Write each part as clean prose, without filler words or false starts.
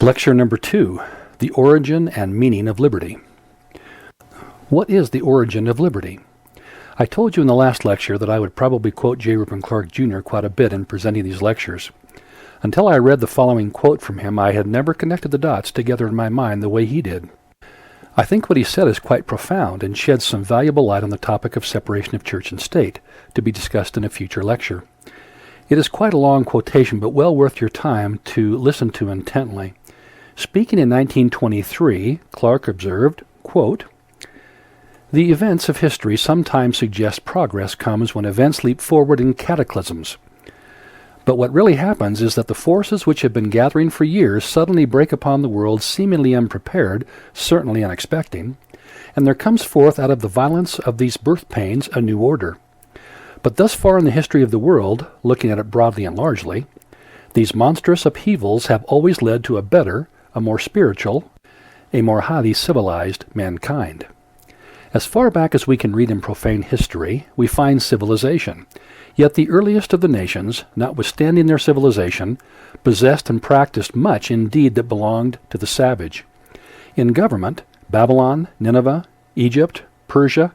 Lecture number 2, The Origin and Meaning of Liberty. What is the origin of liberty? I told you in the last lecture that I would probably quote J. Reuben Clark Jr. quite a bit in presenting these lectures. Until I read the following quote from him, I had never connected the dots together in my mind the way he did. I think what he said is quite profound and sheds some valuable light on the topic of separation of church and state, to be discussed in a future lecture. It is quite a long quotation, but well worth your time to listen to intently. Speaking in 1923, Clark observed, quote, "The events of history sometimes suggest progress comes when events leap forward in cataclysms. But what really happens is that the forces which have been gathering for years suddenly break upon the world seemingly unprepared, certainly unexpecting, and there comes forth out of the violence of these birth pains a new order. But thus far in the history of the world, looking at it broadly and largely, these monstrous upheavals have always led to a better, a more spiritual, a more highly civilized mankind. As far back as we can read in profane history, we find civilization. Yet the earliest of the nations, notwithstanding their civilization, possessed and practiced much indeed that belonged to the savage. In government, Babylon, Nineveh, Egypt, Persia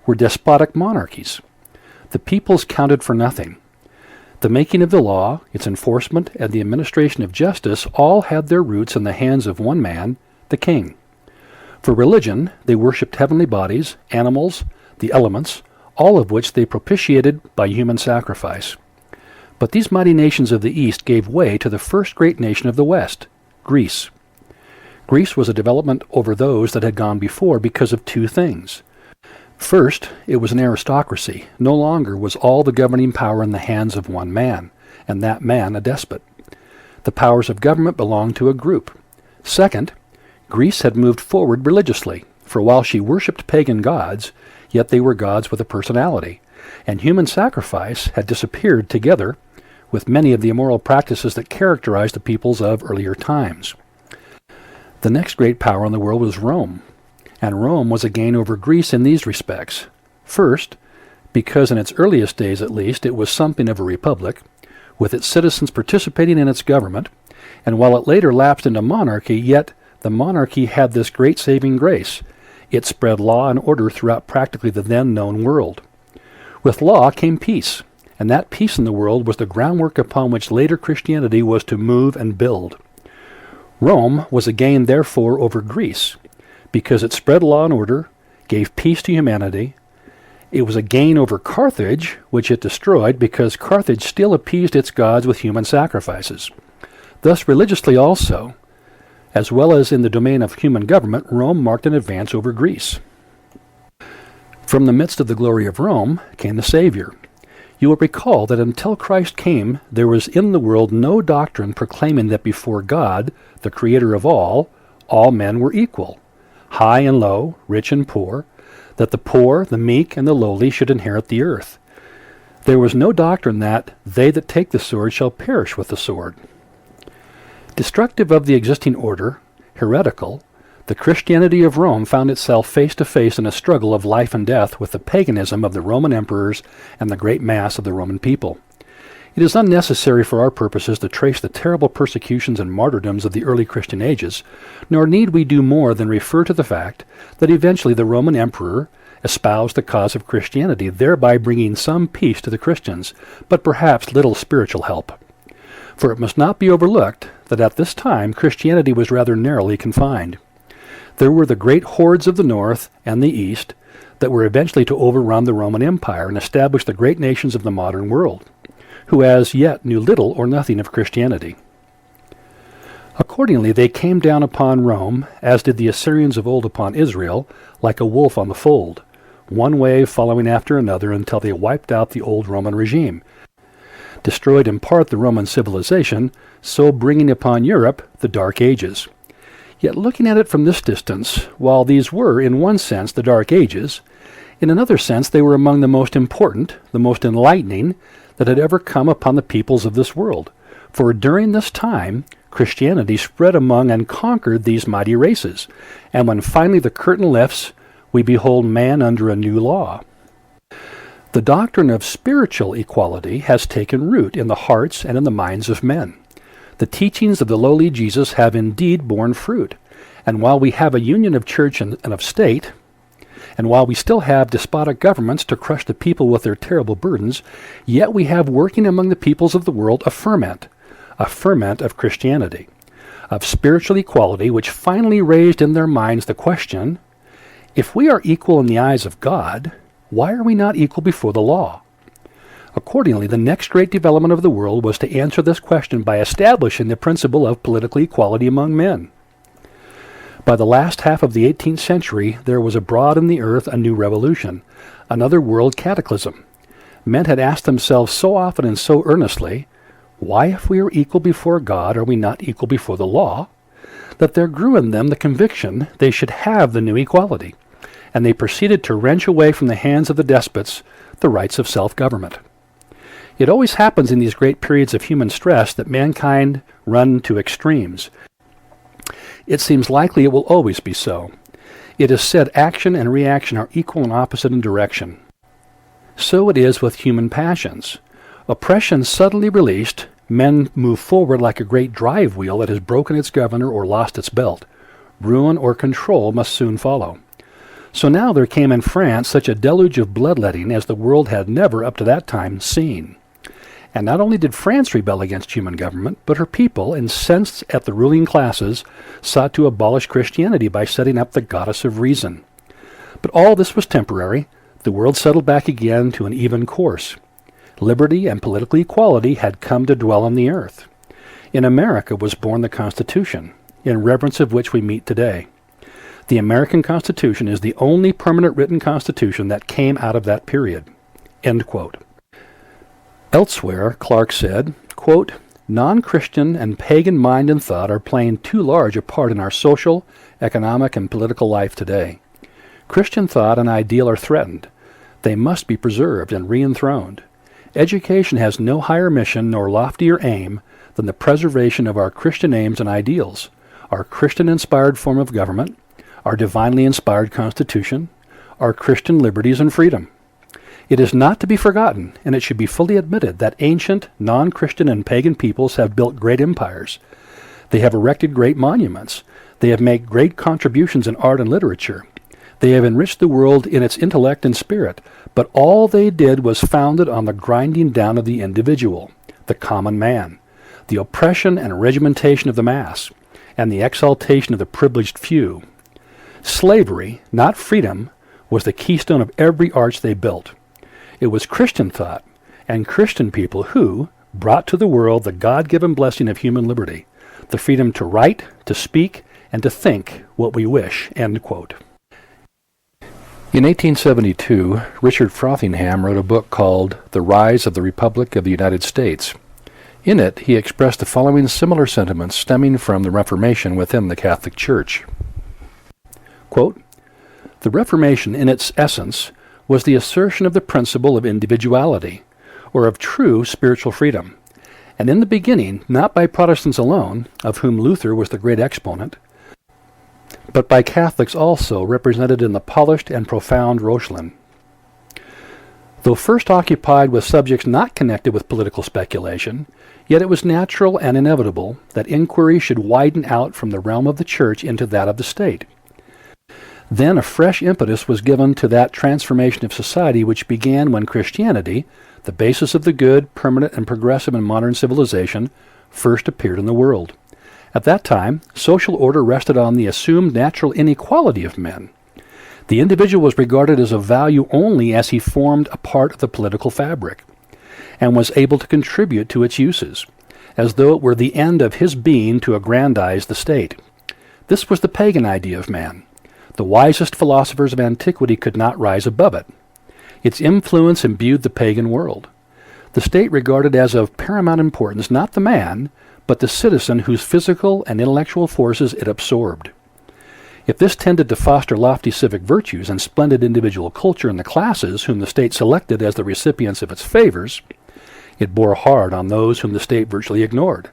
were despotic monarchies. The peoples counted for nothing. The making of the law, its enforcement, and the administration of justice all had their roots in the hands of one man, the king. For religion, they worshipped heavenly bodies, animals, the elements, all of which they propitiated by human sacrifice. But these mighty nations of the East gave way to the first great nation of the West, Greece. Greece was a development over those that had gone before because of two things. First, it was an aristocracy. No longer was all the governing power in the hands of one man, and that man a despot. The powers of government belonged to a group. Second, Greece had moved forward religiously, for while she worshipped pagan gods, yet they were gods with a personality, and human sacrifice had disappeared together with many of the immoral practices that characterized the peoples of earlier times. The next great power in the world was Rome, and Rome was a gain over Greece in these respects. First, because in its earliest days at least it was something of a republic, with its citizens participating in its government, and while it later lapsed into monarchy, yet the monarchy had this great saving grace. It spread law and order throughout practically the then known world. With law came peace, and that peace in the world was the groundwork upon which later Christianity was to move and build. Rome was a gain therefore over Greece, because it spread law and order, gave peace to humanity. It was a gain over Carthage, which it destroyed, because Carthage still appeased its gods with human sacrifices. Thus religiously also, as well as in the domain of human government, Rome marked an advance over Greece. From the midst of the glory of Rome came the Savior. You will recall that until Christ came, there was in the world no doctrine proclaiming that before God, the Creator of all men were equal, high and low, rich and poor, that the poor, the meek, and the lowly should inherit the earth. There was no doctrine that they that take the sword shall perish with the sword. Destructive of the existing order, heretical, the Christianity of Rome found itself face to face in a struggle of life and death with the paganism of the Roman emperors and the great mass of the Roman people. It is unnecessary for our purposes to trace the terrible persecutions and martyrdoms of the early Christian ages, nor need we do more than refer to the fact that eventually the Roman emperor espoused the cause of Christianity, thereby bringing some peace to the Christians, but perhaps little spiritual help. For it must not be overlooked that at this time Christianity was rather narrowly confined. There were the great hordes of the north and the east that were eventually to overrun the Roman Empire and establish the great nations of the modern world, who as yet knew little or nothing of Christianity. Accordingly, they came down upon Rome, as did the Assyrians of old upon Israel, like a wolf on the fold, one wave following after another until they wiped out the old Roman regime, destroyed in part the Roman civilization, so bringing upon Europe the Dark Ages. Yet looking at it from this distance, while these were, in one sense, the Dark Ages, in another sense they were among the most important, the most enlightening, that had ever come upon the peoples of this world. For during this time, Christianity spread among and conquered these mighty races, and when finally the curtain lifts, we behold man under a new law. The doctrine of spiritual equality has taken root in the hearts and in the minds of men. The teachings of the lowly Jesus have indeed borne fruit, and while we have a union of church and of state, and while we still have despotic governments to crush the people with their terrible burdens, yet we have working among the peoples of the world a ferment of Christianity, of spiritual equality, which finally raised in their minds the question, if we are equal in the eyes of God, why are we not equal before the law? Accordingly, the next great development of the world was to answer this question by establishing the principle of political equality among men. By the last half of the 18th century, there was abroad in the earth a new revolution, another world cataclysm. Men had asked themselves so often and so earnestly, why, if we are equal before God, are we not equal before the law? That there grew in them the conviction they should have the new equality, and they proceeded to wrench away from the hands of the despots the rights of self-government. It always happens in these great periods of human stress that mankind run to extremes. It seems likely it will always be so. It is said action and reaction are equal and opposite in direction. So it is with human passions. Oppression suddenly released, men move forward like a great drive wheel that has broken its governor or lost its belt. Ruin or control must soon follow. So now there came in France such a deluge of bloodletting as the world had never up to that time seen. And not only did France rebel against human government, but her people, incensed at the ruling classes, sought to abolish Christianity by setting up the goddess of reason. But all this was temporary. The world settled back again to an even course. Liberty and political equality had come to dwell on the earth. In America was born the Constitution, in reverence of which we meet today. The American Constitution is the only permanent written constitution that came out of that period." End quote. Elsewhere, Clark said, quote, "Non-Christian and pagan mind and thought are playing too large a part in our social, economic, and political life today. Christian thought and ideal are threatened. They must be preserved and re-enthroned. Education has no higher mission nor loftier aim than the preservation of our Christian aims and ideals, our Christian-inspired form of government, our divinely inspired Constitution, our Christian liberties and freedom. It is not to be forgotten, and it should be fully admitted, that ancient, non-Christian and pagan peoples have built great empires. They have erected great monuments. They have made great contributions in art and literature. They have enriched the world in its intellect and spirit, but all they did was founded on the grinding down of the individual, the common man, the oppression and regimentation of the mass, and the exaltation of the privileged few. Slavery, not freedom, was the keystone of every arch they built. It was Christian thought and Christian people who brought to the world the God-given blessing of human liberty, the freedom to write, to speak, and to think what we wish." End quote. In 1872, Richard Frothingham wrote a book called The Rise of the Republic of the United States. In it, he expressed the following similar sentiments stemming from the Reformation within the Catholic Church. Quote, "The Reformation, in its essence, was the assertion of the principle of individuality, or of true spiritual freedom, and in the beginning, not by Protestants alone, of whom Luther was the great exponent, but by Catholics also, represented in the polished and profound Rochlin. Though first occupied with subjects not connected with political speculation, yet it was natural and inevitable that inquiry should widen out from the realm of the Church into that of the state. Then a fresh impetus was given to that transformation of society which began when Christianity, the basis of the good, permanent, and progressive in modern civilization, first appeared in the world. At that time, social order rested on the assumed natural inequality of men. The individual was regarded as of value only as he formed a part of the political fabric, and was able to contribute to its uses, as though it were the end of his being to aggrandize the state. This was the pagan idea of man. The wisest philosophers of antiquity could not rise above it. Its influence imbued the pagan world. The state regarded as of paramount importance not the man, but the citizen whose physical and intellectual forces it absorbed. If this tended to foster lofty civic virtues and splendid individual culture in the classes whom the state selected as the recipients of its favors, it bore hard on those whom the state virtually ignored,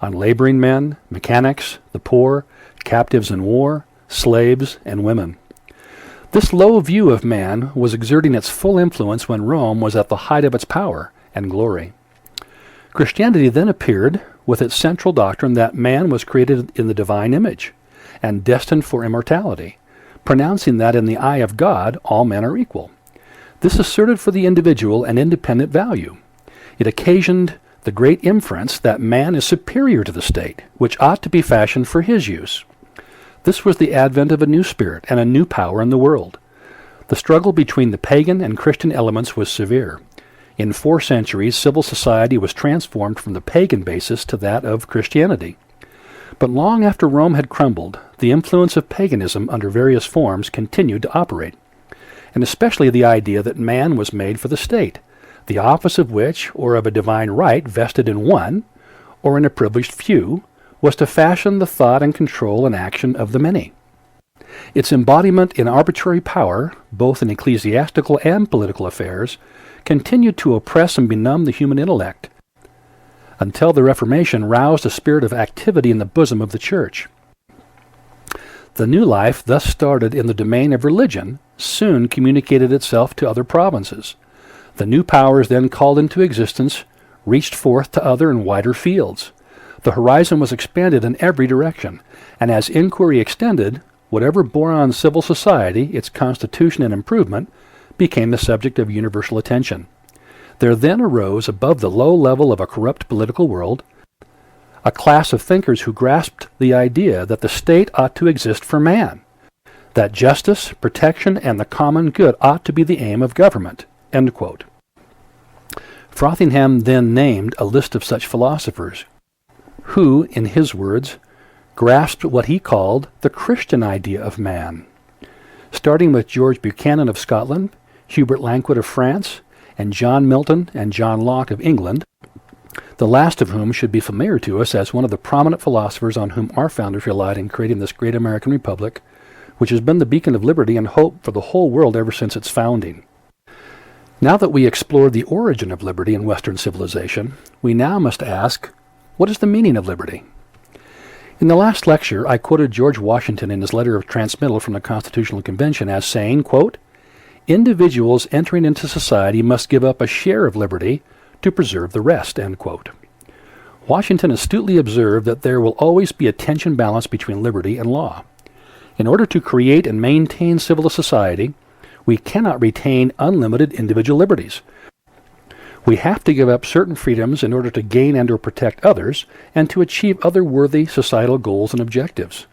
on laboring men, mechanics, the poor, captives in war, slaves, and women. This low view of man was exerting its full influence when Rome was at the height of its power and glory. Christianity then appeared, with its central doctrine that man was created in the divine image and destined for immortality, pronouncing that in the eye of God all men are equal. This asserted for the individual an independent value. It occasioned the great inference that man is superior to the state, which ought to be fashioned for his use. This was the advent of a new spirit and a new power in the world. The struggle between the pagan and Christian elements was severe. In 4 centuries, civil society was transformed from the pagan basis to that of Christianity. But long after Rome had crumbled, the influence of paganism under various forms continued to operate, and especially the idea that man was made for the state, the office of which, or of a divine right vested in one, or in a privileged few, was to fashion the thought and control and action of the many. Its embodiment in arbitrary power, both in ecclesiastical and political affairs, continued to oppress and benumb the human intellect, until the Reformation roused a spirit of activity in the bosom of the Church. The new life, thus started in the domain of religion, soon communicated itself to other provinces. The new powers then called into existence reached forth to other and wider fields. The horizon was expanded in every direction, and as inquiry extended, whatever bore on civil society, its constitution and improvement, became the subject of universal attention. There then arose above the low level of a corrupt political world a class of thinkers who grasped the idea that the state ought to exist for man, that justice, protection, and the common good ought to be the aim of government." End quote. Frothingham then named a list of such philosophers who, in his words, grasped what he called the Christian idea of man, starting with George Buchanan of Scotland, Hubert Langwood of France, and John Milton and John Locke of England, the last of whom should be familiar to us as one of the prominent philosophers on whom our founders relied in creating this great American Republic, which has been the beacon of liberty and hope for the whole world ever since its founding. Now that we explored the origin of liberty in Western civilization, we now must ask, what is the meaning of liberty? In the last lecture, I quoted George Washington in his letter of transmittal from the Constitutional Convention as saying, quote, "Individuals entering into society must give up a share of liberty to preserve the rest," end quote. Washington astutely observed that there will always be a tension balance between liberty and law. In order to create and maintain civil society, we cannot retain unlimited individual liberties. We have to give up certain freedoms in order to gain and or protect others and to achieve other worthy societal goals and objectives.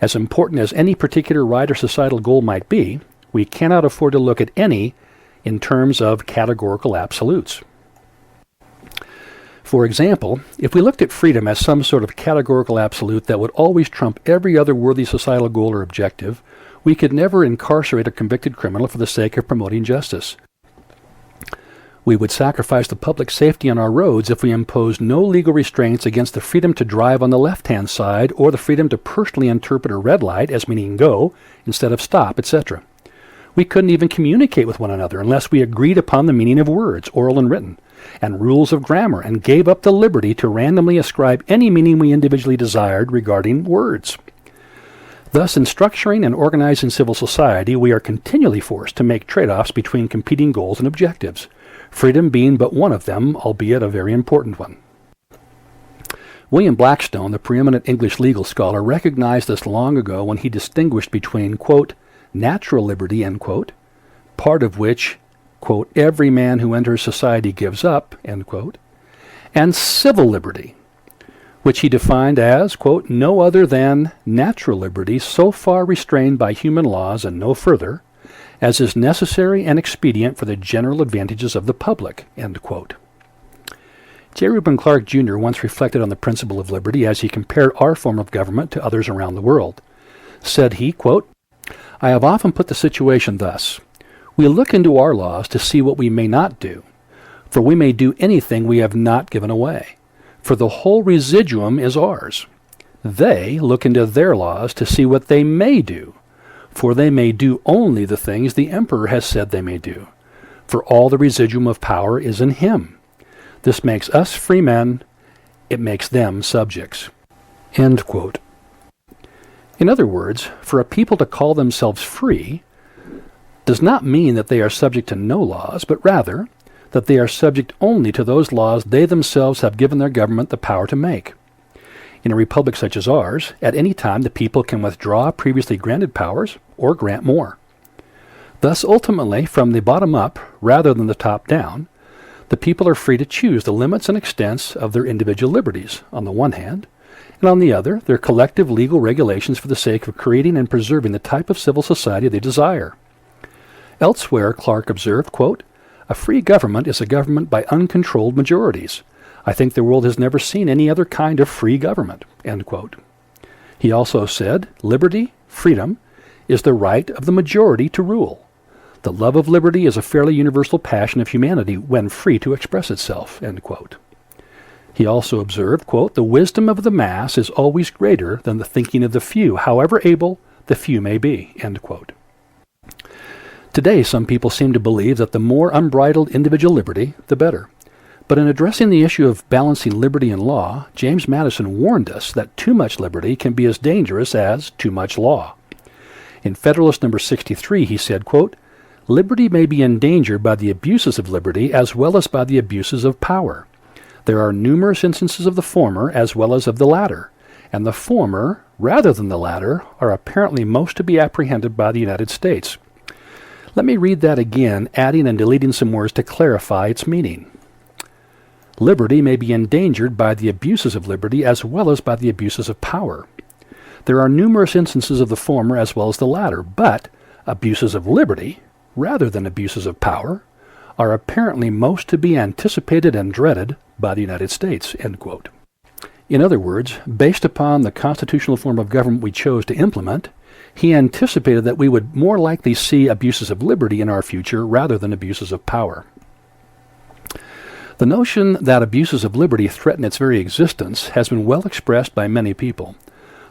As important as any particular right or societal goal might be, we cannot afford to look at any in terms of categorical absolutes. For example, if we looked at freedom as some sort of categorical absolute that would always trump every other worthy societal goal or objective, we could never incarcerate a convicted criminal for the sake of promoting justice. We would sacrifice the public safety on our roads if we imposed no legal restraints against the freedom to drive on the left-hand side or the freedom to personally interpret a red light as meaning go instead of stop, etc. We couldn't even communicate with one another unless we agreed upon the meaning of words, oral and written, and rules of grammar, and gave up the liberty to randomly ascribe any meaning we individually desired regarding words. Thus, in structuring and organizing civil society, we are continually forced to make trade-offs between competing goals and objectives, freedom being but one of them, albeit a very important one. William Blackstone, the preeminent English legal scholar, recognized this long ago when he distinguished between, quote, natural liberty, end quote, part of which, quote, every man who enters society gives up, end quote, and civil liberty, which he defined as, quote, no other than natural liberty so far restrained by human laws and no further, as is necessary and expedient for the general advantages of the public, end quote. J. Reuben Clark, Jr. once reflected on the principle of liberty as he compared our form of government to others around the world. Said he, quote, "I have often put the situation thus. We look into our laws to see what we may not do, for we may do anything we have not given away, for the whole residuum is ours. They look into their laws to see what they may do, for they may do only the things the emperor has said they may do, for all the residuum of power is in him. This makes us free men, it makes them subjects." End quote. In other words, for a people to call themselves free does not mean that they are subject to no laws, but rather that they are subject only to those laws they themselves have given their government the power to make. In a republic such as ours, at any time the people can withdraw previously granted powers or grant more. Thus, ultimately, from the bottom up, rather than the top down, the people are free to choose the limits and extents of their individual liberties, on the one hand, and on the other, their collective legal regulations for the sake of creating and preserving the type of civil society they desire. Elsewhere, Clark observed, quote, "A free government is a government by uncontrolled majorities. I think the world has never seen any other kind of free government," end quote. He also said, "Liberty, freedom, is the right of the majority to rule. The love of liberty is a fairly universal passion of humanity when free to express itself," end quote. He also observed, quote, "The wisdom of the mass is always greater than the thinking of the few, however able the few may be," end quote. Today, some people seem to believe that the more unbridled individual liberty, the better. But in addressing the issue of balancing liberty and law, James Madison warned us that too much liberty can be as dangerous as too much law. In Federalist number 63, he said, quote, "Liberty may be endangered by the abuses of liberty as well as by the abuses of power. There are numerous instances of the former as well as of the latter, and the former, rather than the latter, are apparently most to be apprehended by the United States." Let me read that again, adding and deleting some words to clarify its meaning. Liberty may be endangered by the abuses of liberty as well as by the abuses of power. There are numerous instances of the former as well as the latter, but abuses of liberty, rather than abuses of power, are apparently most to be anticipated and dreaded by the United States, end quote. In other words, based upon the constitutional form of government we chose to implement, he anticipated that we would more likely see abuses of liberty in our future rather than abuses of power. The notion that abuses of liberty threaten its very existence has been well expressed by many people.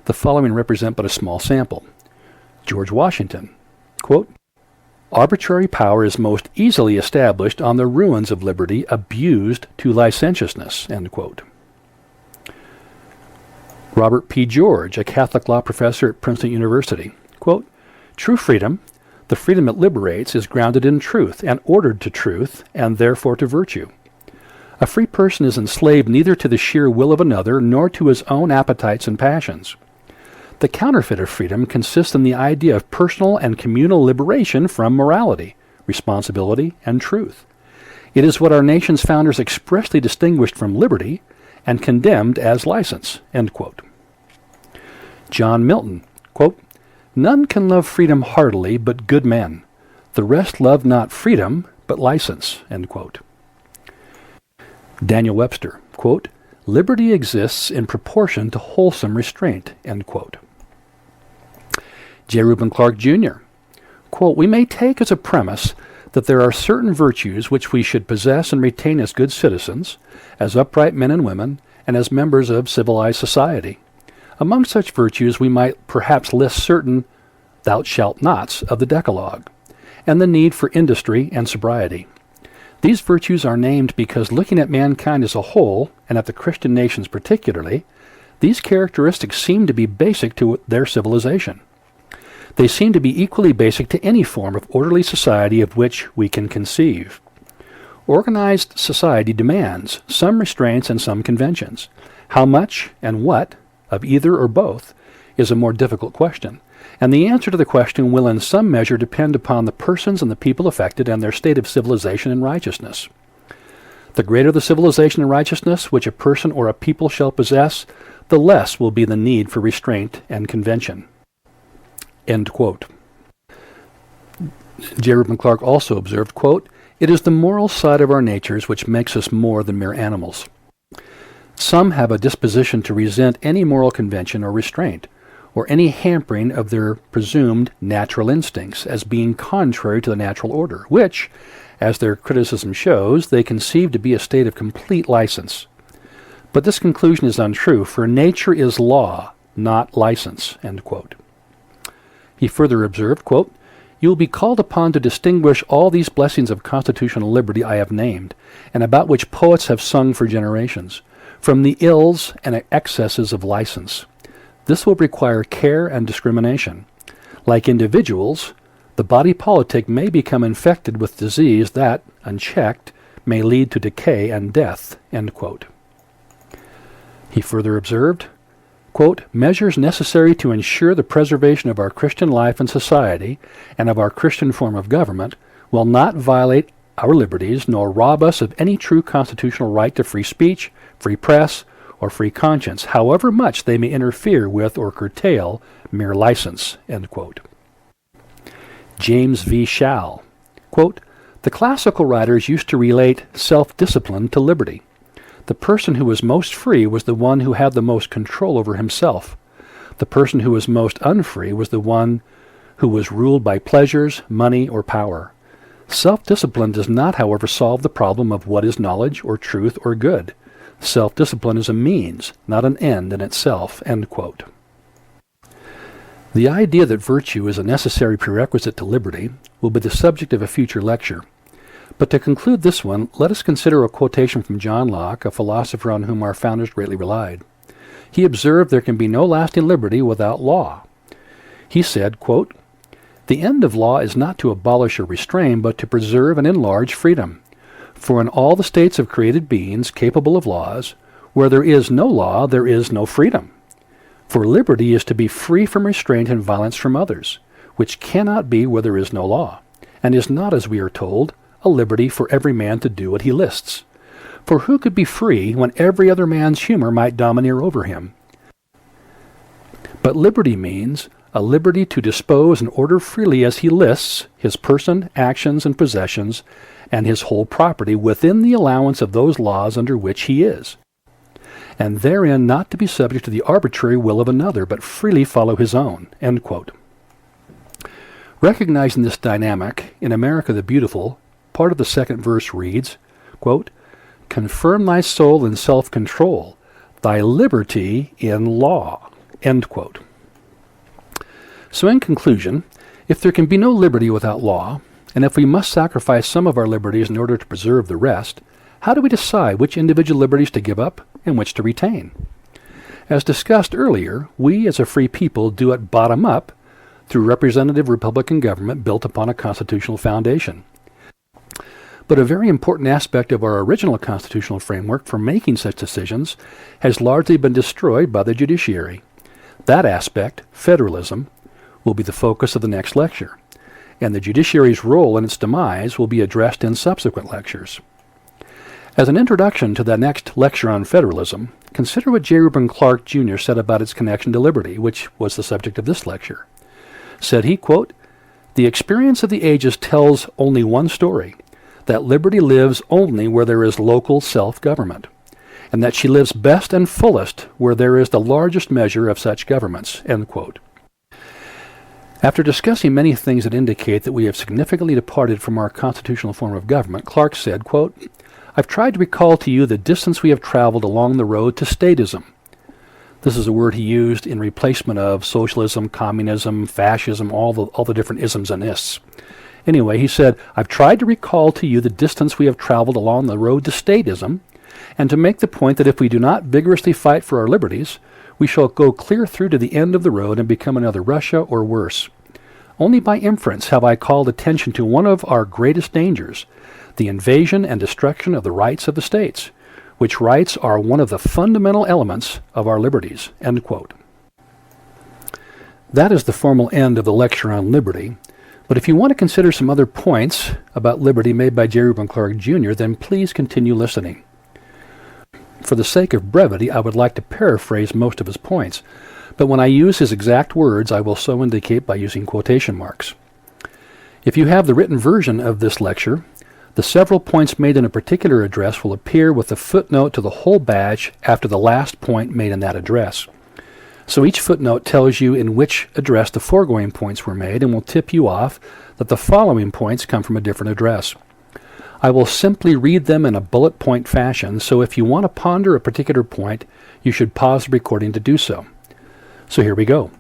The following represent but a small sample. George Washington, quote, "Arbitrary power is most easily established on the ruins of liberty abused to licentiousness," end quote. Robert P. George, a Catholic law professor at Princeton University, quote, "True freedom, the freedom it liberates, is grounded in truth and ordered to truth and therefore to virtue. A free person is enslaved neither to the sheer will of another nor to his own appetites and passions. The counterfeit of freedom consists in the idea of personal and communal liberation from morality, responsibility, and truth. It is what our nation's founders expressly distinguished from liberty and condemned as license," end quote. John Milton, quote, "None can love freedom heartily but good men. The rest love not freedom but license," end quote. Daniel Webster, quote, "Liberty exists in proportion to wholesome restraint," end quote. J. Reuben Clark, Jr., quote, "We may take as a premise that there are certain virtues which we should possess and retain as good citizens, as upright men and women, and as members of civilized society. Among such virtues we might perhaps list certain 'thou shalt nots' of the Decalogue, and the need for industry and sobriety. These virtues are named because looking at mankind as a whole, and at the Christian nations particularly, these characteristics seem to be basic to their civilization. They seem to be equally basic to any form of orderly society of which we can conceive. Organized society demands some restraints and some conventions. How much and what of either or both is a more difficult question, and the answer to the question will in some measure depend upon the persons and the people affected and their state of civilization and righteousness. The greater the civilization and righteousness which a person or a people shall possess, the less will be the need for restraint and convention." End quote. J. Reuben Clark also observed, quote, "It is the moral side of our natures which makes us more than mere animals. Some have a disposition to resent any moral convention or restraint, or any hampering of their presumed natural instincts as being contrary to the natural order, which, as their criticism shows, they conceive to be a state of complete license. But this conclusion is untrue, for nature is law, not license," end quote. He further observed, quote, "You will be called upon to distinguish all these blessings of constitutional liberty I have named, and about which poets have sung for generations, from the ills and excesses of license. This will require care and discrimination. Like individuals, the body politic may become infected with disease that, unchecked, may lead to decay and death." End quote. He further observed, quote, "Measures necessary to ensure the preservation of our Christian life and society and of our Christian form of government will not violate our liberties nor rob us of any true constitutional right to free speech, free press, or free conscience, however much they may interfere with or curtail mere license." End quote. James V. Shall, quote, "The classical writers used to relate self-discipline to liberty. The person who was most free was the one who had the most control over himself. The person who was most unfree was the one who was ruled by pleasures, money, or power. Self-discipline does not, however, solve the problem of what is knowledge or truth or good. Self-discipline is a means, not an end in itself." End quote. The idea that virtue is a necessary prerequisite to liberty will be the subject of a future lecture. But to conclude this one, let us consider a quotation from John Locke, a philosopher on whom our founders greatly relied. He observed there can be no lasting liberty without law. He said, quote, "The end of law is not to abolish or restrain, but to preserve and enlarge freedom. For in all the states of created beings capable of laws, where there is no law, there is no freedom. For liberty is to be free from restraint and violence from others, which cannot be where there is no law, and is not, as we are told, a liberty for every man to do what he lists. For who could be free when every other man's humor might domineer over him? But liberty means a liberty to dispose and order freely as he lists his person, actions, and possessions, and his whole property within the allowance of those laws under which he is, and therein not to be subject to the arbitrary will of another, but freely follow his own." End quote. Recognizing this dynamic, in America the Beautiful, part of the second verse reads, quote, "Confirm thy soul in self-control, thy liberty in law." End quote. So in conclusion, if there can be no liberty without law, and if we must sacrifice some of our liberties in order to preserve the rest, how do we decide which individual liberties to give up and which to retain? As discussed earlier, we as a free people do it bottom up through representative Republican government built upon a constitutional foundation. But a very important aspect of our original constitutional framework for making such decisions has largely been destroyed by the judiciary. That aspect, federalism, will be the focus of the next lecture, and the judiciary's role in its demise will be addressed in subsequent lectures. As an introduction to the next lecture on federalism, consider what J. Reuben Clark, Jr. said about its connection to liberty, which was the subject of this lecture. Said he, quote, "The experience of the ages tells only one story, that liberty lives only where there is local self-government, and that she lives best and fullest where there is the largest measure of such governments." End quote. After discussing many things that indicate that we have significantly departed from our constitutional form of government, Clark said, quote, "I've tried to recall to you the distance we have traveled along the road to statism." This is a word he used in replacement of socialism, communism, fascism, all the different isms and ists. Anyway, he said, "I've tried to recall to you the distance we have traveled along the road to statism, and to make the point that if we do not vigorously fight for our liberties, we shall go clear through to the end of the road and become another Russia or worse. Only by inference have I called attention to one of our greatest dangers, the invasion and destruction of the rights of the states, which rights are one of the fundamental elements of our liberties." End quote. That is the formal end of the lecture on liberty. But if you want to consider some other points about liberty made by J. Reuben Clark, Jr., then please continue listening. For the sake of brevity, I would like to paraphrase most of his points, but when I use his exact words, I will so indicate by using quotation marks. If you have the written version of this lecture, the several points made in a particular address will appear with a footnote to the whole batch after the last point made in that address. So each footnote tells you in which address the foregoing points were made and will tip you off that the following points come from a different address. I will simply read them in a bullet point fashion, so if you want to ponder a particular point, you should pause the recording to do so. So here we go.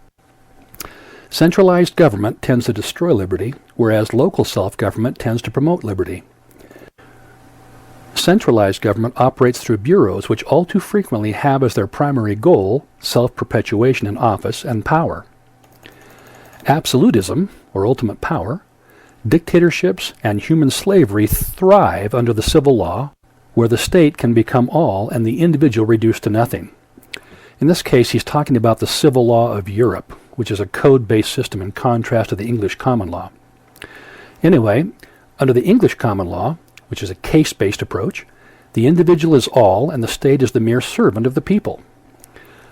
Centralized government tends to destroy liberty, whereas local self-government tends to promote liberty. Centralized government operates through bureaus which all too frequently have as their primary goal self-perpetuation in office and power. Absolutism, or ultimate power, Dictatorships and human slavery thrive under the civil law, where the state can become all and the individual reduced to nothing. In this case, he's talking about the civil law of Europe, which is a code-based system in contrast to the English common law. Anyway, under the English common law, which is a case-based approach, the individual is all and the state is the mere servant of the people.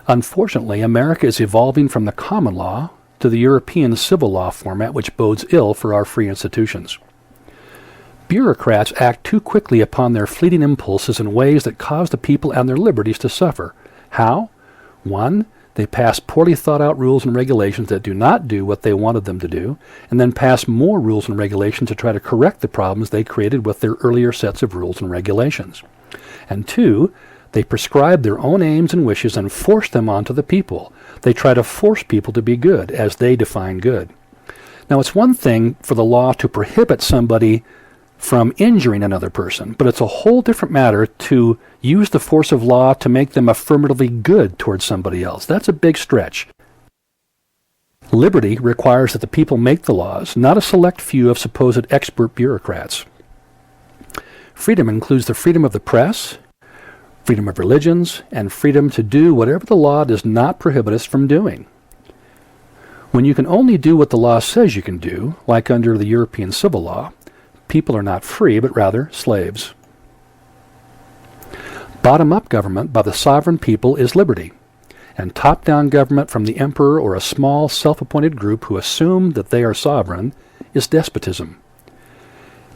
Unfortunately, America is evolving from the common law to the European civil law format, which bodes ill for our free institutions. Bureaucrats act too quickly upon their fleeting impulses in ways that cause the people and their liberties to suffer. How? 1. They pass poorly thought out rules and regulations that do not do what they wanted them to do, and then pass more rules and regulations to try to correct the problems they created with their earlier sets of rules and regulations. And 2, they prescribe their own aims and wishes and force them onto the people. They try to force people to be good, as they define good. Now, it's one thing for the law to prohibit somebody from injuring another person, but it's a whole different matter to use the force of law to make them affirmatively good towards somebody else. That's a big stretch. Liberty requires that the people make the laws, not a select few of supposed expert bureaucrats. Freedom includes the freedom of the press, freedom of religions, and freedom to do whatever the law does not prohibit us from doing. When you can only do what the law says you can do, like under the European civil law, people are not free, but rather slaves. Bottom-up government by the sovereign people is liberty, and top-down government from the emperor or a small self-appointed group who assume that they are sovereign is despotism.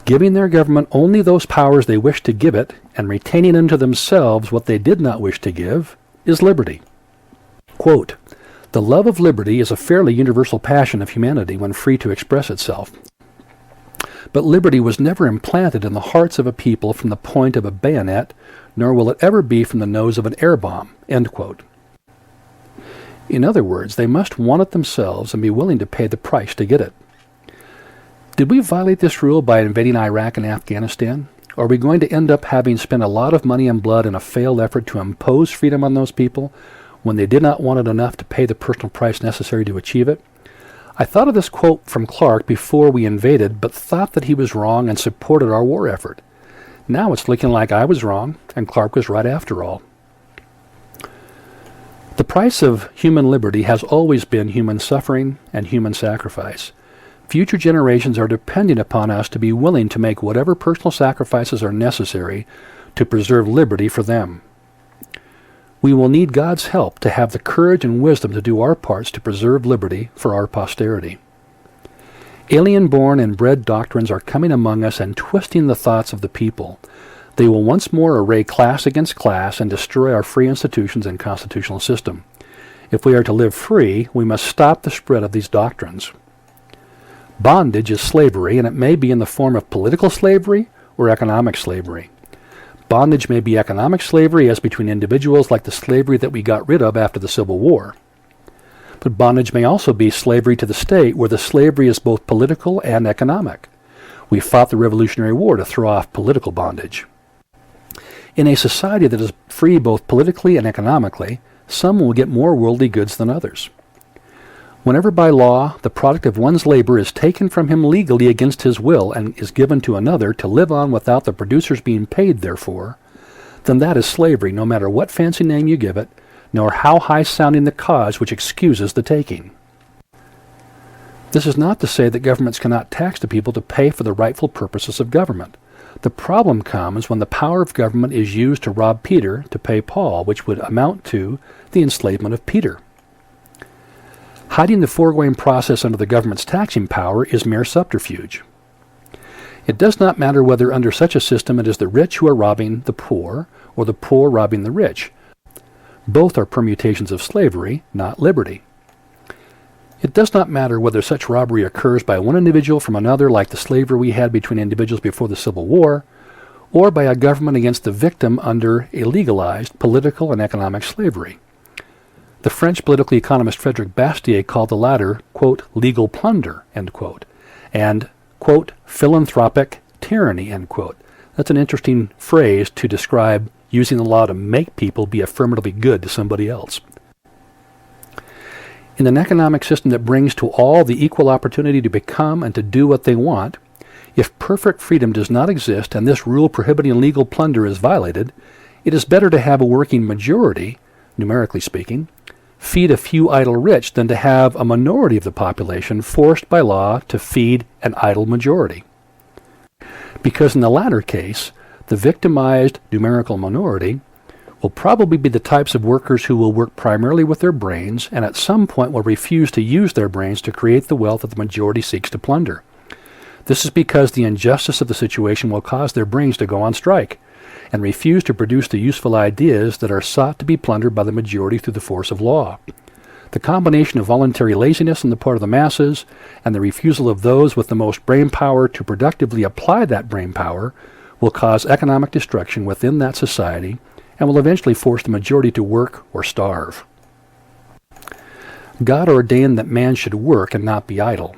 Giving their government only those powers they wish to give it, and retaining unto themselves what they did not wish to give, is liberty. Quote, "The love of liberty is a fairly universal passion of humanity when free to express itself. But liberty was never implanted in the hearts of a people from the point of a bayonet, nor will it ever be from the nose of an air bomb." End quote. In other words, they must want it themselves and be willing to pay the price to get it. Did we violate this rule by invading Iraq and Afghanistan? Or are we going to end up having spent a lot of money and blood in a failed effort to impose freedom on those people when they did not want it enough to pay the personal price necessary to achieve it? I thought of this quote from Clark before we invaded, but thought that he was wrong and supported our war effort. Now it's looking like I was wrong and Clark was right after all. The price of human liberty has always been human suffering and human sacrifice. Future generations are depending upon us to be willing to make whatever personal sacrifices are necessary to preserve liberty for them. We will need God's help to have the courage and wisdom to do our parts to preserve liberty for our posterity. Alien-born and bred doctrines are coming among us and twisting the thoughts of the people. They will once more array class against class and destroy our free institutions and constitutional system. If we are to live free, we must stop the spread of these doctrines. Bondage is slavery, and it may be in the form of political slavery or economic slavery. Bondage may be economic slavery, as between individuals, like the slavery that we got rid of after the Civil War. But bondage may also be slavery to the state, where the slavery is both political and economic. We fought the Revolutionary War to throw off political bondage. In a society that is free both politically and economically, some will get more worldly goods than others. Whenever by law the product of one's labor is taken from him legally against his will and is given to another to live on without the producers being paid therefor, then that is slavery, no matter what fancy name you give it, nor how high-sounding the cause which excuses the taking. This is not to say that governments cannot tax the people to pay for the rightful purposes of government. The problem comes when the power of government is used to rob Peter to pay Paul, which would amount to the enslavement of Peter. Hiding the foregoing process under the government's taxing power is mere subterfuge. It does not matter whether under such a system it is the rich who are robbing the poor or the poor robbing the rich. Both are permutations of slavery, not liberty. It does not matter whether such robbery occurs by one individual from another, like the slavery we had between individuals before the Civil War, or by a government against the victim under a legalized political and economic slavery. The French political economist Frederick Bastiat called the latter, quote, legal plunder, end quote, and, quote, philanthropic tyranny, end quote. That's an interesting phrase to describe using the law to make people be affirmatively good to somebody else. In an economic system that brings to all the equal opportunity to become and to do what they want, If perfect freedom does not exist and this rule prohibiting legal plunder is violated, it is better to have a working majority, numerically speaking, feed a few idle rich than to have a minority of the population forced by law to feed an idle majority. Because in the latter case, the victimized numerical minority will probably be the types of workers who will work primarily with their brains and at some point will refuse to use their brains to create the wealth that the majority seeks to plunder. This is because the injustice of the situation will cause their brains to go on strike and refuse to produce the useful ideas that are sought to be plundered by the majority through the force of law. The combination of voluntary laziness on the part of the masses and the refusal of those with the most brain power to productively apply that brain power will cause economic destruction within that society and will eventually force the majority to work or starve. God ordained that man should work and not be idle.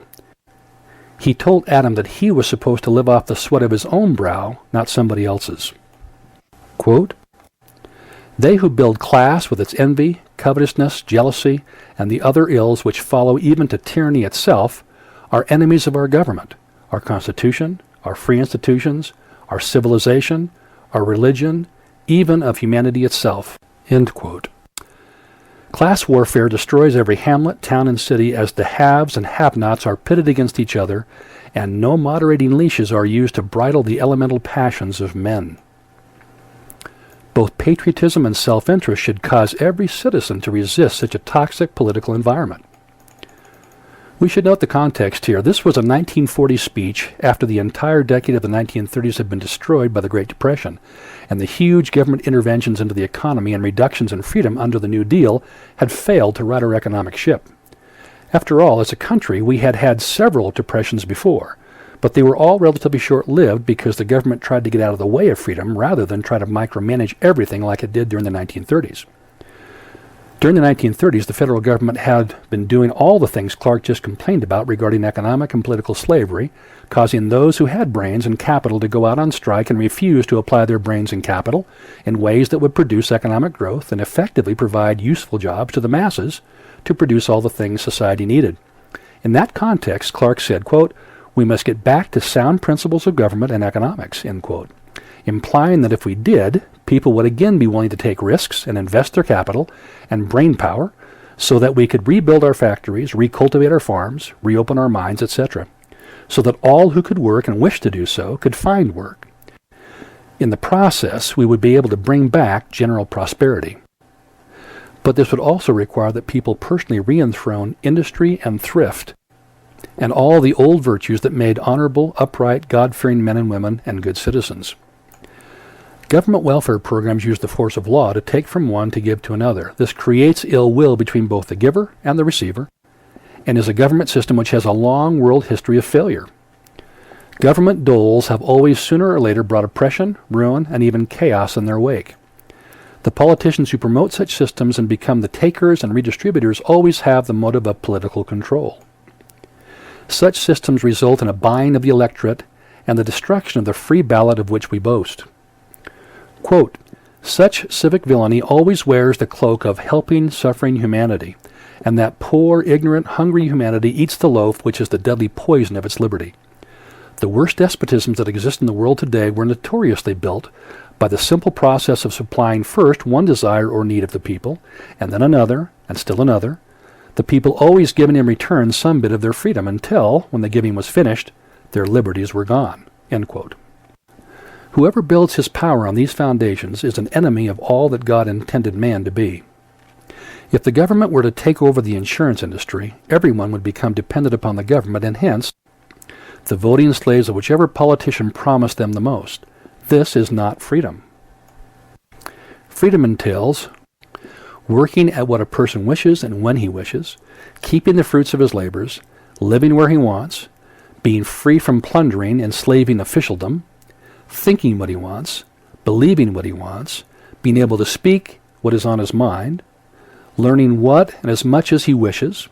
He told Adam that he was supposed to live off the sweat of his own brow, not somebody else's. Quote, "They who build class with its envy, covetousness, jealousy, and the other ills which follow even to tyranny itself are enemies of our government, our Constitution, our free institutions, our civilization, our religion, even of humanity itself." End quote. Class warfare destroys every hamlet, town, and city as the haves and have-nots are pitted against each other, and no moderating leashes are used to bridle the elemental passions of men. Both patriotism and self-interest should cause every citizen to resist such a toxic political environment. We should note the context here. This was a 1940 speech after the entire decade of the 1930s had been destroyed by the Great Depression, and the huge government interventions into the economy and reductions in freedom under the New Deal had failed to right our economic ship. After all, as a country, we had had several depressions before, but they were all relatively short-lived because the government tried to get out of the way of freedom rather than try to micromanage everything like it did during the 1930s. During the 1930s, the federal government had been doing all the things Clark just complained about regarding economic and political slavery, causing those who had brains and capital to go out on strike and refuse to apply their brains and capital in ways that would produce economic growth and effectively provide useful jobs to the masses to produce all the things society needed. In that context, Clark said, quote, "We must get back to sound principles of government and economics," end quote, implying that if we did, people would again be willing to take risks and invest their capital and brain power so that we could rebuild our factories, recultivate our farms, reopen our mines, etc., so that all who could work and wish to do so could find work. In the process, we would be able to bring back general prosperity. But this would also require that people personally re-enthrone industry and thrift and all the old virtues that made honorable, upright, God-fearing men and women and good citizens. Government welfare programs use the force of law to take from one to give to another. This creates ill will between both the giver and the receiver, and is a government system which has a long world history of failure. Government doles have always sooner or later brought oppression, ruin, and even chaos in their wake. The politicians who promote such systems and become the takers and redistributors always have the motive of political control. Such systems result in a buying of the electorate and the destruction of the free ballot of which we boast. Quote, "Such civic villainy always wears the cloak of helping suffering humanity, and that poor, ignorant, hungry humanity eats the loaf which is the deadly poison of its liberty. The worst despotisms that exist in the world today were notoriously built by the simple process of supplying first one desire or need of the people, and then another, and still another, the people always giving in return some bit of their freedom until, when the giving was finished, their liberties were gone." End quote. Whoever builds his power on these foundations is an enemy of all that God intended man to be. If the government were to take over the insurance industry, everyone would become dependent upon the government and hence the voting slaves of whichever politician promised them the most. This is not freedom. Freedom entails working at what a person wishes and when he wishes, keeping the fruits of his labors, living where he wants, being free from plundering, enslaving officialdom, thinking what he wants, believing what he wants, being able to speak what is on his mind, learning what and as much as he wishes,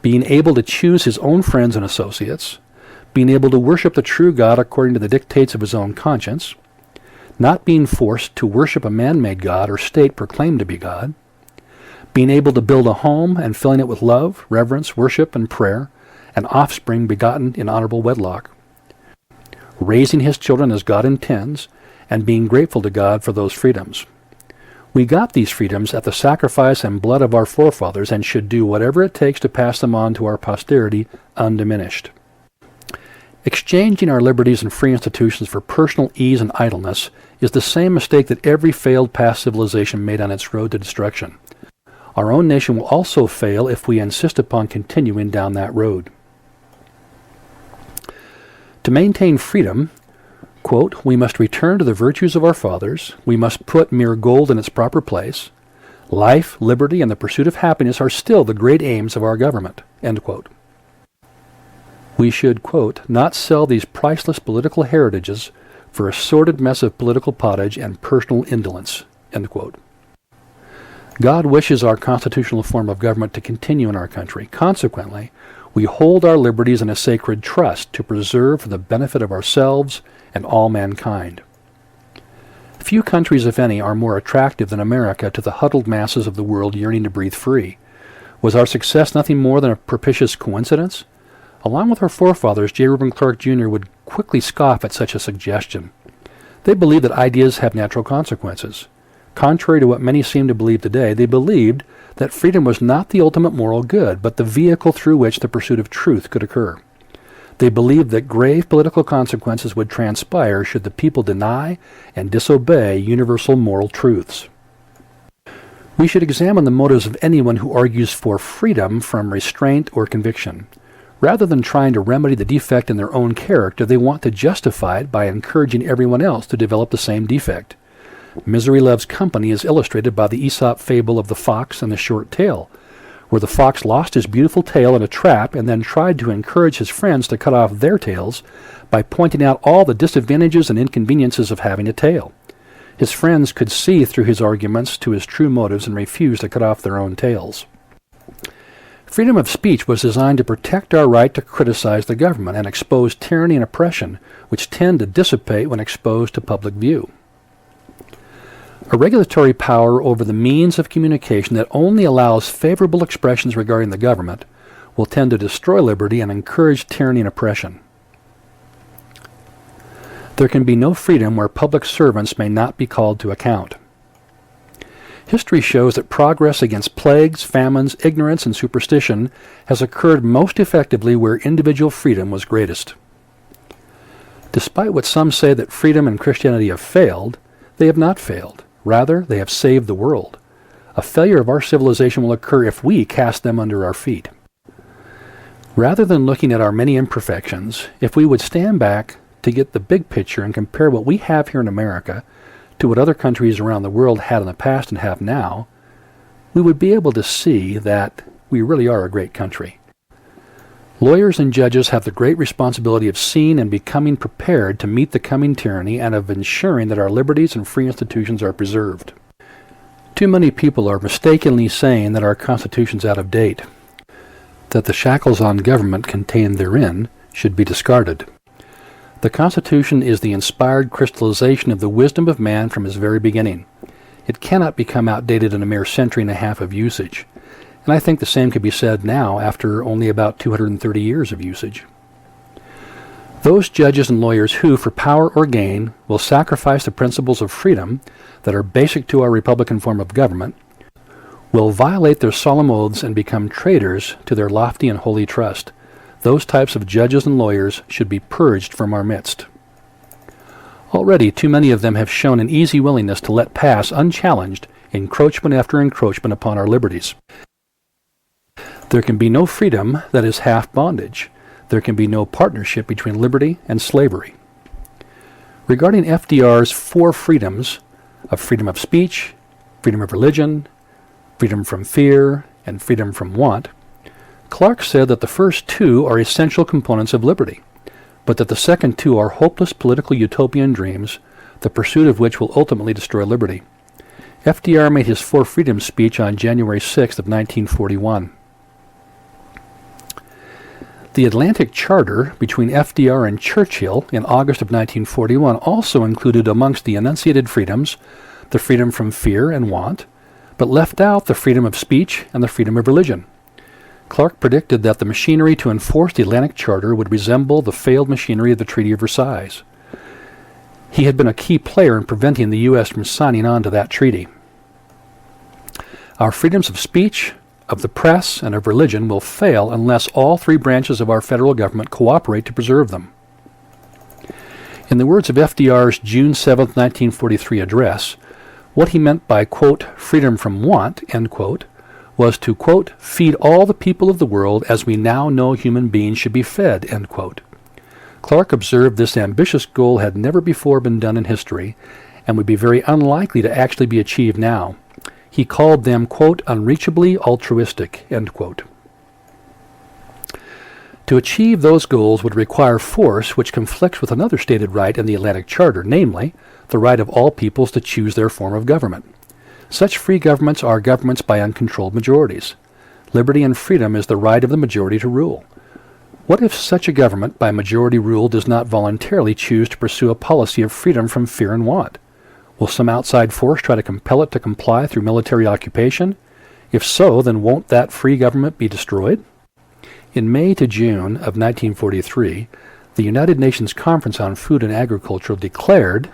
being able to choose his own friends and associates, being able to worship the true God according to the dictates of his own conscience, not being forced to worship a man-made God or state proclaimed to be God, being able to build a home and filling it with love, reverence, worship, and prayer, and offspring begotten in honorable wedlock. raising his children as God intends, and being grateful to God for those freedoms. We got these freedoms at the sacrifice and blood of our forefathers and should do whatever it takes to pass them on to our posterity undiminished. Exchanging our liberties and free institutions for personal ease and idleness is the same mistake that every failed past civilization made on its road to destruction. Our own nation will also fail if we insist upon continuing down that road. To maintain freedom, quote, we must return to the virtues of our fathers, we must put mere gold in its proper place. Life, liberty, and the pursuit of happiness are still the great aims of our government, end quote. We should, quote, not sell these priceless political heritages for a sordid mess of political pottage and personal indolence, end quote. God wishes our constitutional form of government to continue in our country. Consequently, we hold our liberties in a sacred trust to preserve for the benefit of ourselves and all mankind. Few countries, if any, are more attractive than America to the huddled masses of the world yearning to breathe free. Was our success nothing more than a propitious coincidence? Along with our forefathers, J. Reuben Clark Jr. would quickly scoff at such a suggestion. They believed that ideas have natural consequences. Contrary to what many seem to believe today, they believed that freedom was not the ultimate moral good, but the vehicle through which the pursuit of truth could occur. They believed that grave political consequences would transpire should the people deny and disobey universal moral truths. We should examine the motives of anyone who argues for freedom from restraint or conviction. Rather than trying to remedy the defect in their own character, they want to justify it by encouraging everyone else to develop the same defect. Misery loves company is illustrated by the Aesop fable of the fox and the short tail, where the fox lost his beautiful tail in a trap and then tried to encourage his friends to cut off their tails by pointing out all the disadvantages and inconveniences of having a tail. His friends could see through his arguments to his true motives and refused to cut off their own tails. Freedom of speech was designed to protect our right to criticize the government and expose tyranny and oppression, which tend to dissipate when exposed to public view. A regulatory power over the means of communication that only allows favorable expressions regarding the government will tend to destroy liberty and encourage tyranny and oppression. There can be no freedom where public servants may not be called to account. History shows that progress against plagues, famines, ignorance, and superstition has occurred most effectively where individual freedom was greatest. Despite what some say that freedom and Christianity have failed, they have not failed. Rather, they have saved the world. A failure of our civilization will occur if we cast them under our feet. Rather than looking at our many imperfections, if we would stand back to get the big picture and compare what we have here in America to what other countries around the world had in the past and have now, we would be able to see that we really are a great country. Lawyers and judges have the great responsibility of seeing and becoming prepared to meet the coming tyranny and of ensuring that our liberties and free institutions are preserved. Too many people are mistakenly saying that our Constitution's out of date, that the shackles on government contained therein should be discarded. The Constitution is the inspired crystallization of the wisdom of man from his very beginning. It cannot become outdated in a mere century and a half of usage. And I think the same could be said now after only about 230 years of usage. Those judges and lawyers who, for power or gain, will sacrifice the principles of freedom that are basic to our republican form of government, will violate their solemn oaths and become traitors to their lofty and holy trust. Those types of judges and lawyers should be purged from our midst. Already, too many of them have shown an easy willingness to let pass unchallenged encroachment after encroachment upon our liberties. There can be no freedom that is half bondage. There can be no partnership between liberty and slavery. Regarding FDR's four freedoms of freedom of speech, freedom of religion, freedom from fear, and freedom from want, Clark said that the first two are essential components of liberty, but that the second two are hopeless political utopian dreams, the pursuit of which will ultimately destroy liberty. FDR made his Four Freedoms speech on January 6th of 1941. The Atlantic Charter between FDR and Churchill in August of 1941 also included amongst the enunciated freedoms the freedom from fear and want, but left out the freedom of speech and the freedom of religion. Clark predicted that the machinery to enforce the Atlantic Charter would resemble the failed machinery of the Treaty of Versailles. He had been a key player in preventing the U.S. from signing on to that treaty. Our freedoms of speech, of the press, and of religion will fail unless all three branches of our federal government cooperate to preserve them. In the words of FDR's June 7, 1943 address, what he meant by, quote, freedom from want, end quote, was to, quote, feed all the people of the world as we now know human beings should be fed, end quote. Clark observed this ambitious goal had never before been done in history and would be very unlikely to actually be achieved now. He called them, quote, unreachably altruistic, end quote. To achieve those goals would require force which conflicts with another stated right in the Atlantic Charter, namely, the right of all peoples to choose their form of government. Such free governments are governments by uncontrolled majorities. Liberty and freedom is the right of the majority to rule. What if such a government by majority rule does not voluntarily choose to pursue a policy of freedom from fear and want? Will some outside force try to compel it to comply through military occupation? If so, then won't that free government be destroyed? In May to June of 1943, the United Nations Conference on Food and Agriculture declared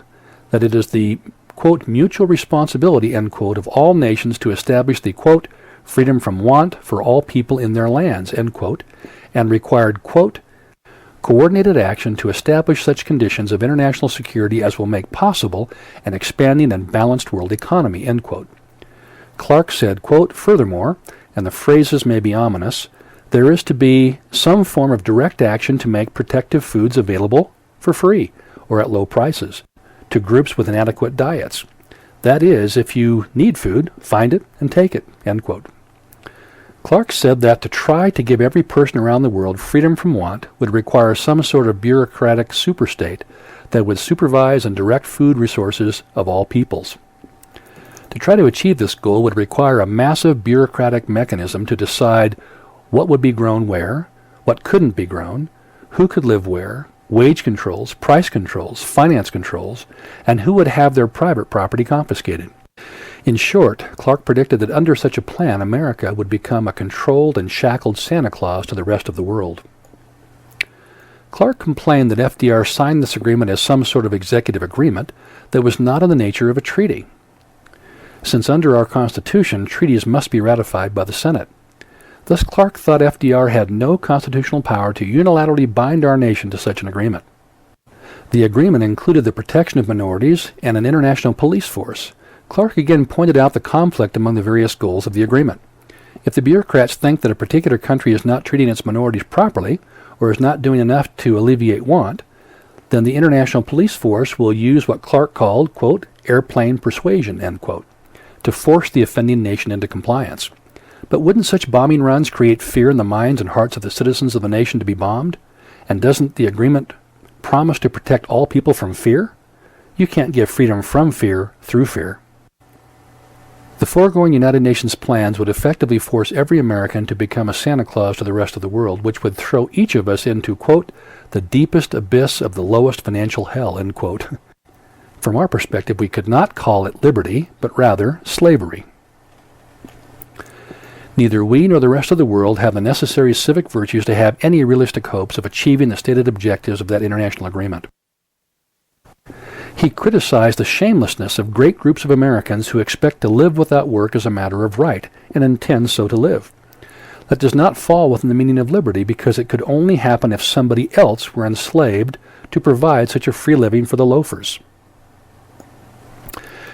that it is the, quote, mutual responsibility, end quote, of all nations to establish the, quote, freedom from want for all people in their lands, end quote, and required, quote, coordinated action to establish such conditions of international security as will make possible an expanding and balanced world economy, end quote. Clark said, quote, furthermore, and the phrases may be ominous, there is to be some form of direct action to make protective foods available for free or at low prices to groups with inadequate diets. That is, if you need food, find it and take it, end quote. Clark said that to try to give every person around the world freedom from want would require some sort of bureaucratic superstate that would supervise and direct food resources of all peoples. To try to achieve this goal would require a massive bureaucratic mechanism to decide what would be grown where, what couldn't be grown, who could live where, wage controls, price controls, finance controls, and who would have their private property confiscated. In short, Clark predicted that under such a plan, America would become a controlled and shackled Santa Claus to the rest of the world. Clark complained that FDR signed this agreement as some sort of executive agreement that was not in the nature of a treaty, since under our Constitution, treaties must be ratified by the Senate. Thus, Clark thought FDR had no constitutional power to unilaterally bind our nation to such an agreement. The agreement included the protection of minorities and an international police force. Clark again pointed out the conflict among the various goals of the agreement. If the bureaucrats think that a particular country is not treating its minorities properly, or is not doing enough to alleviate want, then the international police force will use what Clark called, quote, airplane persuasion, end quote, to force the offending nation into compliance. But wouldn't such bombing runs create fear in the minds and hearts of the citizens of the nation to be bombed? And doesn't the agreement promise to protect all people from fear? You can't give freedom from fear through fear. The foregoing United Nations plans would effectively force every American to become a Santa Claus to the rest of the world, which would throw each of us into, quote, the deepest abyss of the lowest financial hell, end quote. From our perspective, we could not call it liberty, but rather slavery. Neither we nor the rest of the world have the necessary civic virtues to have any realistic hopes of achieving the stated objectives of that international agreement. He criticized the shamelessness of great groups of Americans who expect to live without work as a matter of right, and intend so to live. That does not fall within the meaning of liberty, because it could only happen if somebody else were enslaved to provide such a free living for the loafers.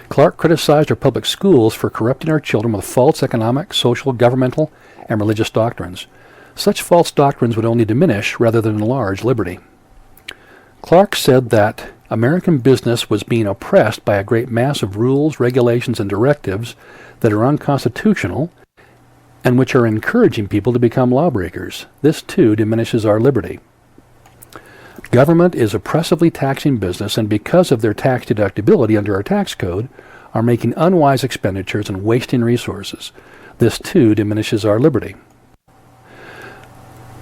Clark criticized our public schools for corrupting our children with false economic, social, governmental, and religious doctrines. Such false doctrines would only diminish rather than enlarge liberty. Clark said that American business was being oppressed by a great mass of rules, regulations, and directives that are unconstitutional and which are encouraging people to become lawbreakers. This, too, diminishes our liberty. Government is oppressively taxing business, and because of their tax deductibility under our tax code, are making unwise expenditures and wasting resources. This, too, diminishes our liberty.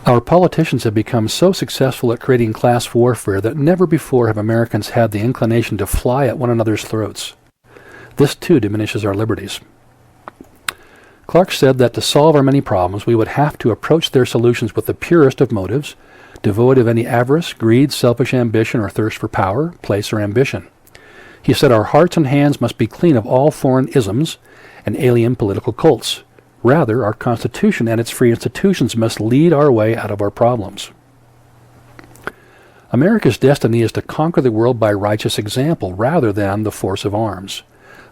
Our politicians have become so successful at creating class warfare that never before have Americans had the inclination to fly at one another's throats. This, too, diminishes our liberties. Clark said that to solve our many problems, we would have to approach their solutions with the purest of motives, devoid of any avarice, greed, selfish ambition, or thirst for power, place, or ambition. He said our hearts and hands must be clean of all foreign isms and alien political cults. Rather, our Constitution and its free institutions must lead our way out of our problems. America's destiny is to conquer the world by righteous example rather than the force of arms,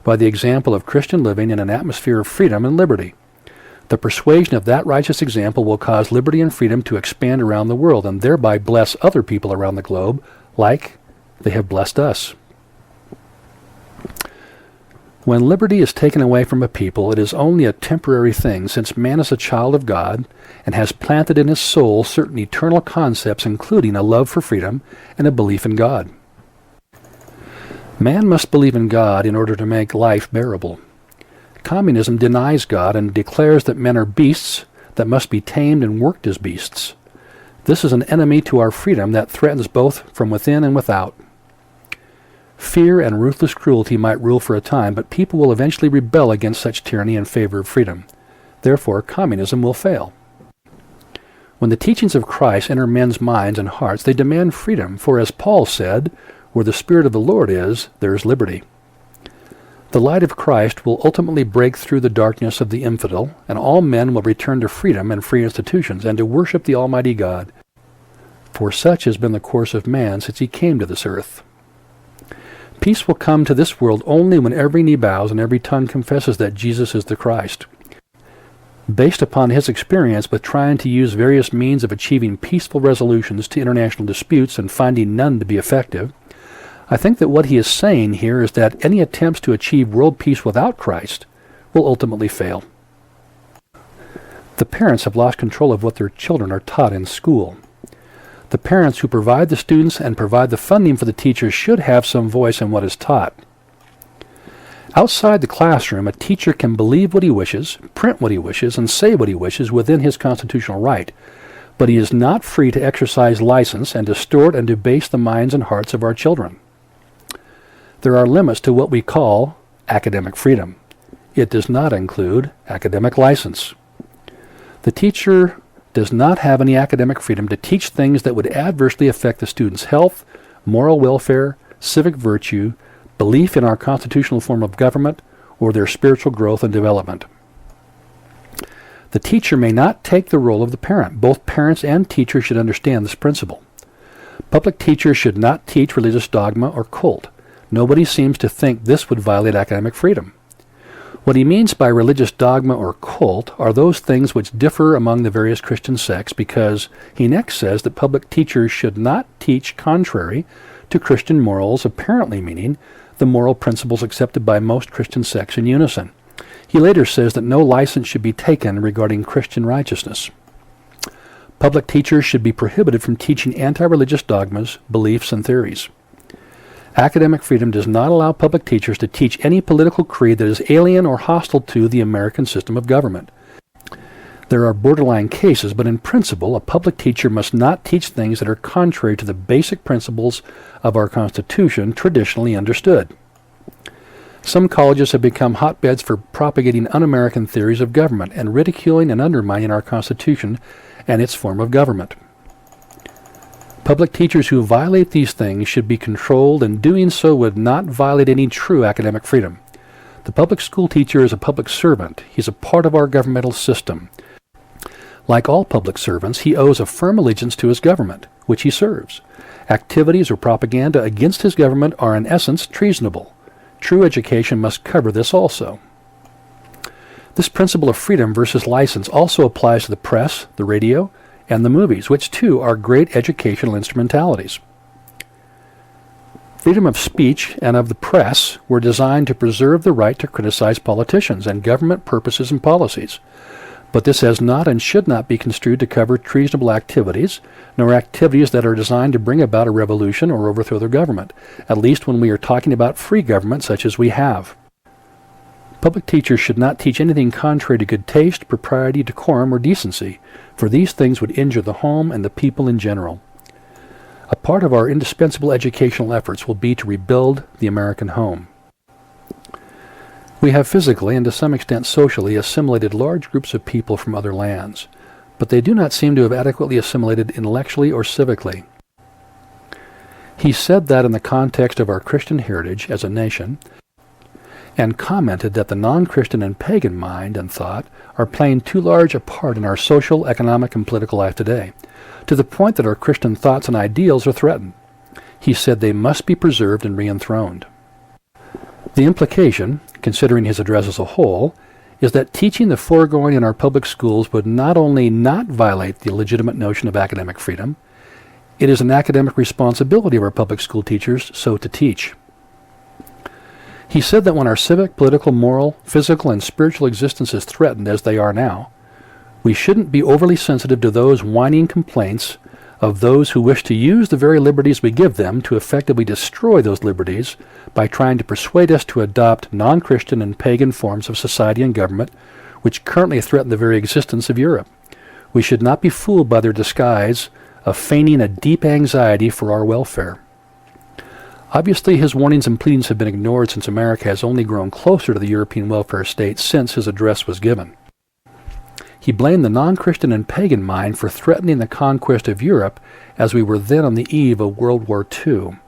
by the example of Christian living in an atmosphere of freedom and liberty. The persuasion of that righteous example will cause liberty and freedom to expand around the world and thereby bless other people around the globe like they have blessed us. When liberty is taken away from a people, it is only a temporary thing, since man is a child of God and has planted in his soul certain eternal concepts, including a love for freedom and a belief in God. Man must believe in God in order to make life bearable. Communism denies God and declares that men are beasts that must be tamed and worked as beasts. This is an enemy to our freedom that threatens both from within and without. Fear and ruthless cruelty might rule for a time, but people will eventually rebel against such tyranny in favor of freedom. Therefore, communism will fail. When the teachings of Christ enter men's minds and hearts, they demand freedom, for as Paul said, where the Spirit of the Lord is, there is liberty. The light of Christ will ultimately break through the darkness of the infidel, and all men will return to freedom and free institutions, and to worship the Almighty God. For such has been the course of man since he came to this earth. Peace will come to this world only when every knee bows and every tongue confesses that Jesus is the Christ. Based upon his experience with trying to use various means of achieving peaceful resolutions to international disputes and finding none to be effective, I think that what he is saying here is that any attempts to achieve world peace without Christ will ultimately fail. The parents have lost control of what their children are taught in school. The parents who provide the students and provide the funding for the teachers should have some voice in what is taught. Outside the classroom, a teacher can believe what he wishes, print what he wishes, and say what he wishes within his constitutional right, but he is not free to exercise license and distort and debase the minds and hearts of our children. There are limits to what we call academic freedom. It does not include academic license. The teacher does not have any academic freedom to teach things that would adversely affect the student's health, moral welfare, civic virtue, belief in our constitutional form of government, or their spiritual growth and development. The teacher may not take the role of the parent. Both parents and teachers should understand this principle. Public teachers should not teach religious dogma or cult. Nobody seems to think this would violate academic freedom. What he means by religious dogma or cult are those things which differ among the various Christian sects, because he next says that public teachers should not teach contrary to Christian morals, apparently meaning the moral principles accepted by most Christian sects in unison. He later says that no license should be taken regarding Christian righteousness. Public teachers should be prohibited from teaching anti-religious dogmas, beliefs, and theories. Academic freedom does not allow public teachers to teach any political creed that is alien or hostile to the American system of government. There are borderline cases, but in principle, a public teacher must not teach things that are contrary to the basic principles of our Constitution traditionally understood. Some colleges have become hotbeds for propagating un-American theories of government and ridiculing and undermining our Constitution and its form of government. Public teachers who violate these things should be controlled, and doing so would not violate any true academic freedom. The public school teacher is a public servant. He's a part of our governmental system. Like all public servants, he owes a firm allegiance to his government, which he serves. Activities or propaganda against his government are in essence treasonable. True education must cover this also. This principle of freedom versus license also applies to the press, the radio, and the movies, which too are great educational instrumentalities. Freedom of speech and of the press were designed to preserve the right to criticize politicians and government purposes and policies. But this has not and should not be construed to cover treasonable activities, nor activities that are designed to bring about a revolution or overthrow the government, at least when we are talking about free government such as we have. Public teachers should not teach anything contrary to good taste, propriety, decorum, or decency, for these things would injure the home and the people in general. A part of our indispensable educational efforts will be to rebuild the American home. We have physically and to some extent socially assimilated large groups of people from other lands. but they do not seem to have adequately assimilated intellectually or civically. He said that in the context of our Christian heritage as a nation, and commented that the non-Christian and pagan mind and thought are playing too large a part in our social, economic, and political life today, to the point that our Christian thoughts and ideals are threatened. He said they must be preserved and re-enthroned. The implication, considering his address as a whole, is that teaching the foregoing in our public schools would not only not violate the legitimate notion of academic freedom, it is an academic responsibility of our public school teachers so to teach. He said that when our civic, political, moral, physical, and spiritual existence is threatened as they are now, we shouldn't be overly sensitive to those whining complaints of those who wish to use the very liberties we give them to effectively destroy those liberties by trying to persuade us to adopt non-Christian and pagan forms of society and government which currently threaten the very existence of Europe. We should not be fooled by their disguise of feigning a deep anxiety for our welfare. Obviously, his warnings and pleadings have been ignored since America has only grown closer to the European welfare state since his address was given. He blamed the non-Christian and pagan mind for threatening the conquest of Europe as we were then on the eve of World War II.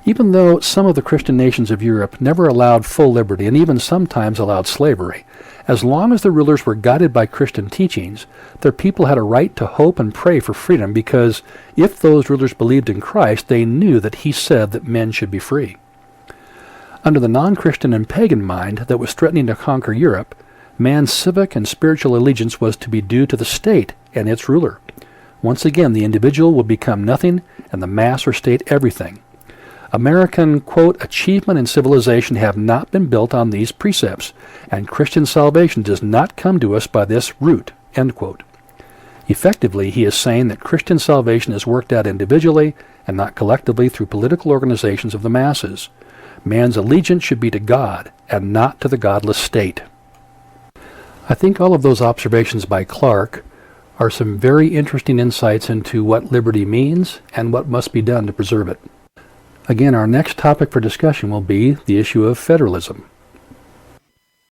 Even though some of the Christian nations of Europe never allowed full liberty and even sometimes allowed slavery, as long as the rulers were guided by Christian teachings, their people had a right to hope and pray for freedom because if those rulers believed in Christ, they knew that he said that men should be free. Under the non-Christian and pagan mind that was threatening to conquer Europe, man's civic and spiritual allegiance was to be due to the state and its ruler. Once again, the individual would become nothing and the mass or state everything. American, quote, achievement and civilization have not been built on these precepts, and Christian salvation does not come to us by this route, end quote. Effectively, he is saying that Christian salvation is worked out individually and not collectively through political organizations of the masses. Man's allegiance should be to God and not to the godless state. I think all of those observations by Clark are some very interesting insights into what liberty means and what must be done to preserve it. Again, our next topic for discussion will be the issue of federalism.